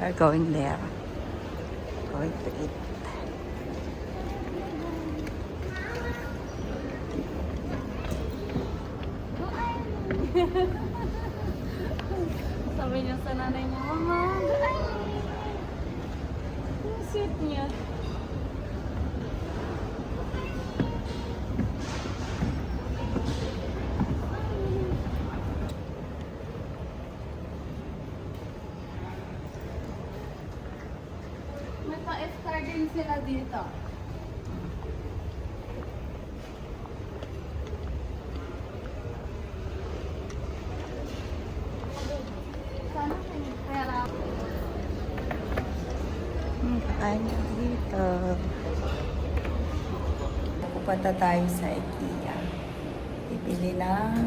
We're going there. Going to eat. Sabi niya sa nanay niya, Mama, ay, ang sweet niya. May pa-FR din sila dito. Sana may pera. Kakain na dito. Pupunta tayo sa IKEA. Bibili ng...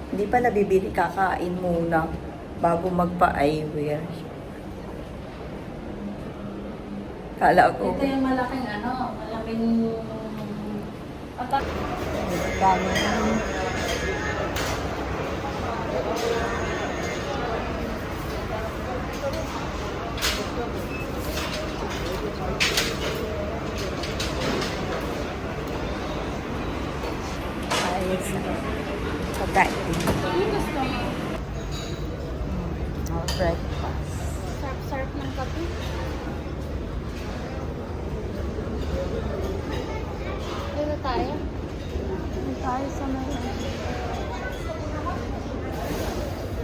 Hindi pala bibili, kakain muna bago magpa-eyewear. Kala ko... Ito yung malaking malaking atak. Galing. Ayos na. Pagkain. Yung gusto mo? Breakfast. Sarap-sarap ng kape. Dito tayo. Dito tayo sa may...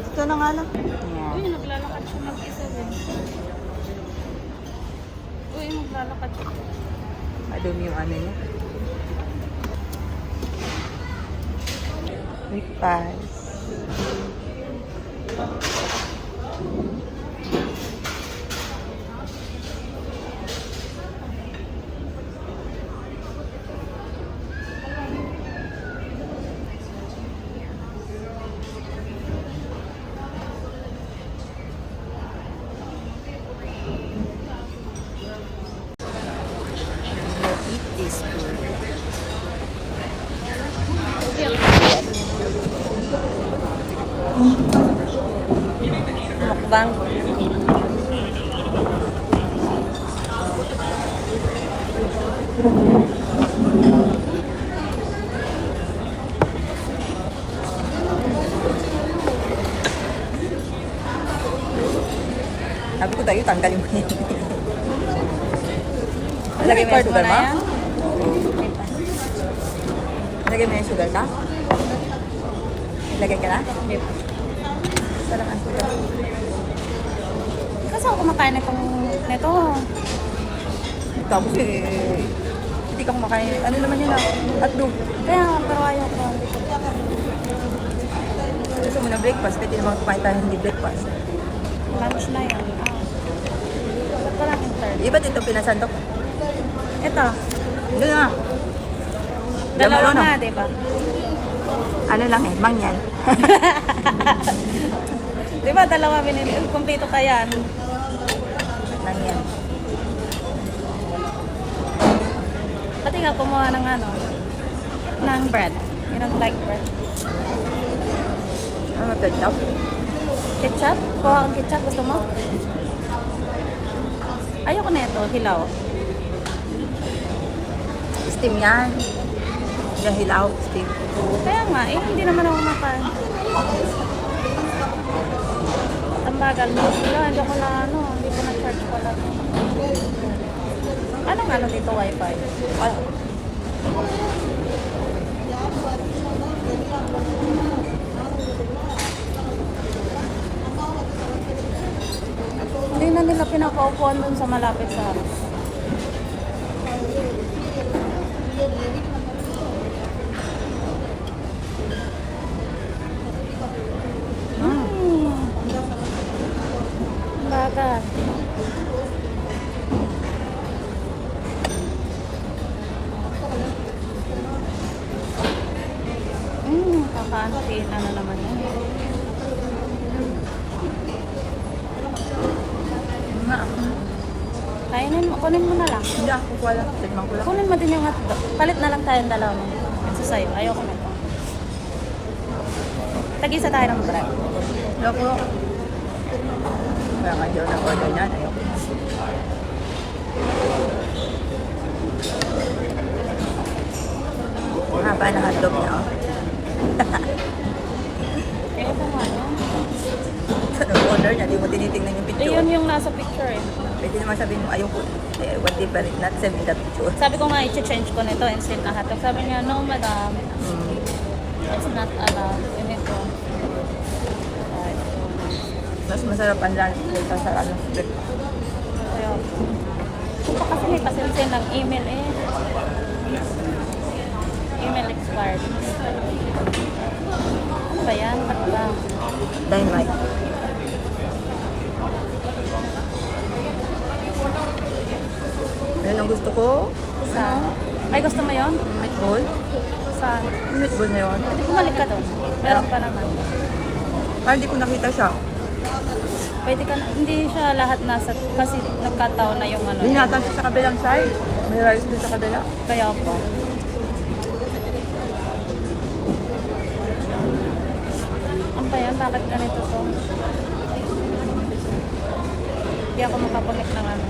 Ito na nga lang. Uy, naglalakad siya mag-isa din. Uy, maglalakad siya. Madumi yung ano niya. Breakfast. Eat this food. Mukbang. Sabi ko tayo, tanggalin mo yan. Lagay mo yung sugar ma? Lagay mo yung sugar ka? Lagay ka na? Hindi pa. Sarang ang sugar. Kasi ako kumakain nito. Tapos hindi ka kumakain. Ano naman yun ah? Hotdog. Kaya, pero ayaw ko. Gusto mo na breakfast, pwede naman kumain tayo hindi breakfast. Lunch na yun. Ba't wala akong third? Di ba dito pinasandok? Ito. Doon na. Dalawa Ano? na, diba? Ano lang eh, mangyan. Diba, dalawa binili. Kumpleto ka yan. Mangyan. Pati nga kumuha ng ng bread. You don't like bread. Ano ketchup? Ketchup? Kuha kang ketchup. Gusto mo? Ayoko na ito. Hilaw. Steam yan. Yung hilaw, steam. Kaya nga, hindi naman ako makain. Ang bagal mo. Wala, hindi ako na hindi ko na-charge pala. Anong dito, wifi? Hindi na nila pinapaupuan dun sa malapit sa harap. Bagal. Kakaantin. Ano naman yan? Kainin mo. Kunin mo na lang. Hindi ako wala. Tignan ko lang. Kunin mo din yung hotdog. Palit na lang tayong dalawa mo. Ito sa'yo. Ayoko na ito. Tag-isa tayo ng bread. Ayoko. Kaya nga hindi ako nag-order niyan. Ayoko. Haba na hotdog niya, oh. Eh, ito nga, no? Sa order niya, di mo tinitingnan yung Eh, picture. yun yung nasa picture eh. Pwede naman sabihin mo, ayoko. Eh, what different, not send me the picture. Sabi ko nga, i-change ko nito instead na hotdog. Sabi niya, no, madam. It's not allowed. You need to. Mas masarap ang lunch kaysa sa ano, split. Kaya, kung pa kasi may pasensin ng email eh. Email expired. Ano ba yan? Ba't ba? Dynamite. Yan ang gusto ko. Sa? Ay, gusto mo yun? Meatball. Saan? Yung meatball na yun. Hindi bumalik ka doon. Meron pa naman. Parang hindi ko nakita siya. Pwede ka na, hindi siya lahat nasa, kasi nagkataon na yung ano. Binatan siya sa kabilang side. May rice doon sa kabila. Kaya po. Ang ba yan? Bakit ganito to? Hindi ako makakonek ng ano.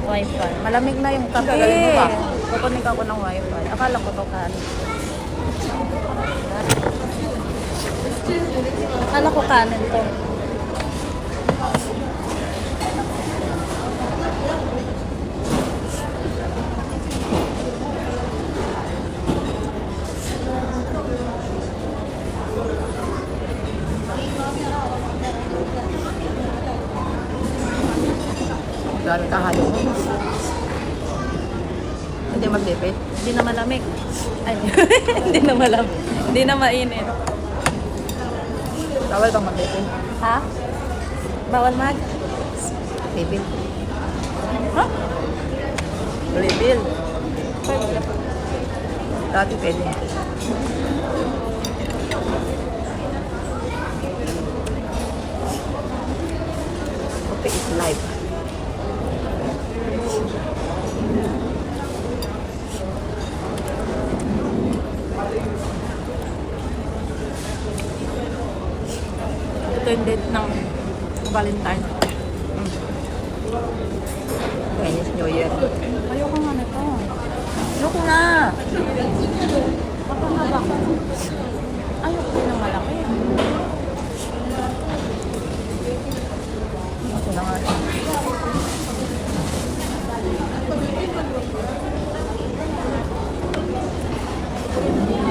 Wi-Fi. Malamig na yung kape. Galing mo ba? Kukunik ako ng Wi-Fi. Akala ko to kan. Akala ko kanin to. Dami kahalo mo. Hindi maglipit. Hindi na malamig. Ay, hindi na malamig. Hindi na mainit. Tawal bang maglipit? Ha? Bawal mag? Refill. Ha? Refill. Pwede. Dati pwede. Coffee is life. Ito yung date ng Valentine. Chinese New Year. Ayoko nga nito. Ayoko na! Baka nga ba? Ayoko din ng malaki. Ako na nga.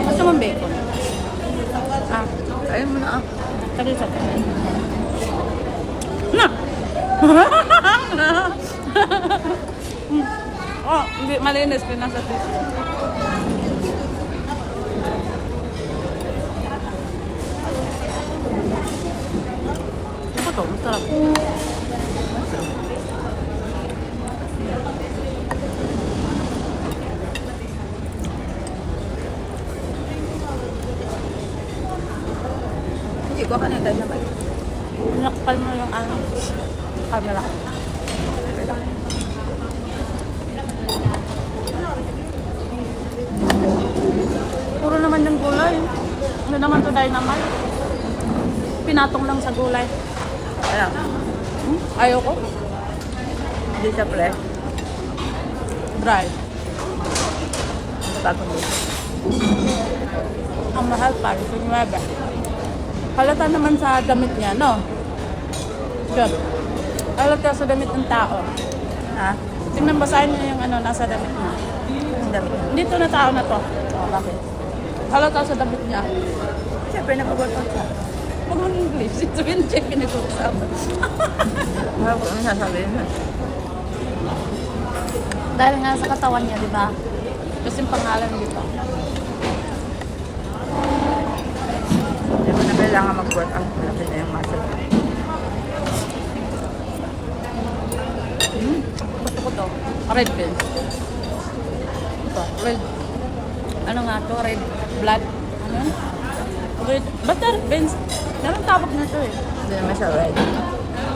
Gusto mong bacon? Ah, Ayun mo na ah. saglit sa na! Oh, hindi, malinis. Pinasa tissue. Ano to? Masarap. Hindi ko kanina naman. Nakapal mo yung camera. Puro naman yung gulay. Ano naman to dynamite? Pinatong lang sa gulay. Ano? Ayoko. Hindi siya fresh. Dry. Bagong dito. Ang mahal pa, 19. Halata naman sa damit niya, no? Good. Halata sa damit ng tao. Ha? Tingnan, basahin niyo yung ano, nasa damit niya. Ang dami. Dito na tao na to. Oh, bakit? Halata sa damit niya. Siyempre, napag-workout siya. Huwag mong English. Ito yung check pinag-uusapan. Ano ko ang sasabihin mo? Dahil nga sa katawan niya, di ba? Kasi yung pangalan dito. Hindi mo na kailangan mag-workout. Malapit na yung muscle. Gusto ko to. Red beans. Ito, red. Ano nga to? Red blood. Ano? Red. Basta red beans. Meron tawag na to eh. Hindi naman siya red.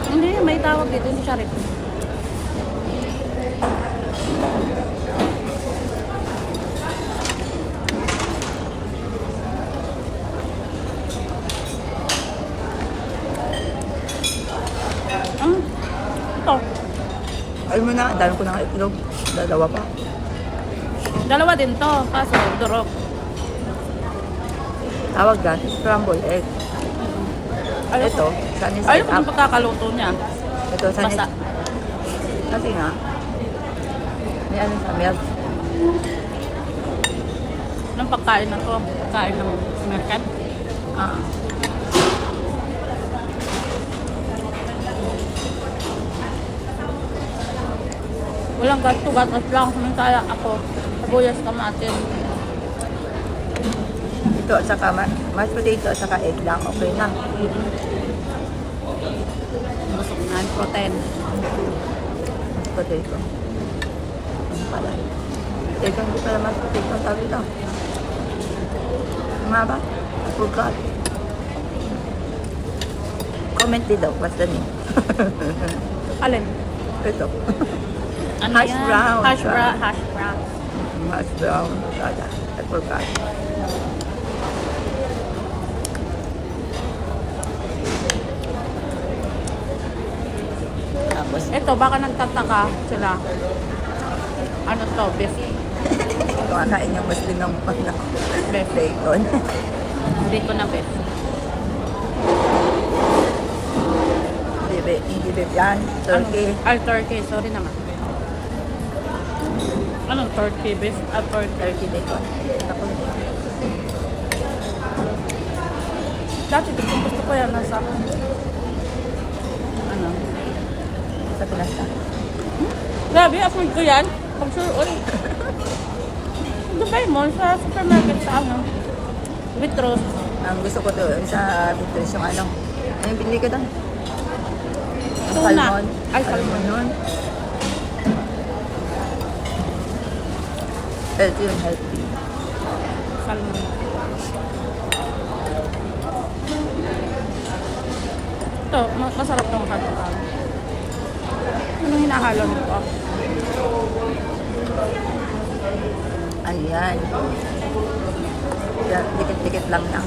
Hindi, may tawag dito. Hindi siya red. to. Ay mo na, dami ko ng itlog. Dalawa pa. Dalawa din to. Kaso, durog. Tawag dyan, scramble egg. Ito, sunny Ayaw side ko up. yung pagkakaluto niya. Ito, sunny Basta. Kasi nga, may ano sa milk. Anong pagkain na to? Pagkain ng American? Ah. Walang gato-gatos lang. Samantala ako, sabuyas, kamatis. Ito at saka mashed potato at saka egg lang. Okay na. Busog na yung protein. Mashed potato. Ano pala? Ito hindi pala mashed potato. Sabi ito. Nga ba? Forgot. Comment din daw. What's the name? Alin? Ito. Ano Hash yan? brown. Hash brown. Hash brown. Hash brown. I forgot. Tapos, Ito, baka nagtataka sila. Ano to? Beef. kumakain yung Muslim ng Beef. bacon. Hindi ko na beef. Hindi beef yan. Turkey. Ano? Ay, turkey. Sorry naman. Anong turkey? Beef? Turkey. Turkey bacon. Ako, Dati gusto ko yan nasa ano? sa Pinas na. Grabe, afford ko yan. Pag sure all. Dubai mo sa supermarket sa ano? Witros. Ang gusto ko to sa Pinterest yung ano. Ano yung pinili ko doon? Tuna. Salmon. Ay, Salmon yun. Ito yung healthy. Salmon. Ito, masarap tong hotdog. Anong hinahalo nito? Ayan. Yan, dikit-dikit lang na.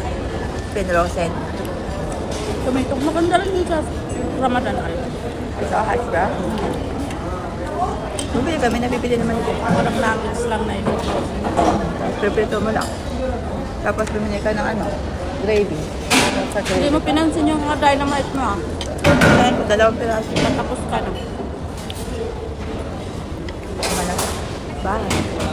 Pinrosen. Tomato. Maganda rin yun sa Ramadan ay. Ito, hash brown. Bumili kami, nabibili naman ito. Parang nuggets lang na ito. Prepito mo lang. Tapos bumili ka ng ano, gravy. Sa Hindi gravy. mo pinansin yung mga dynamite mo ah. Ayan, dalawang piraso. Patapos ka na. Bye.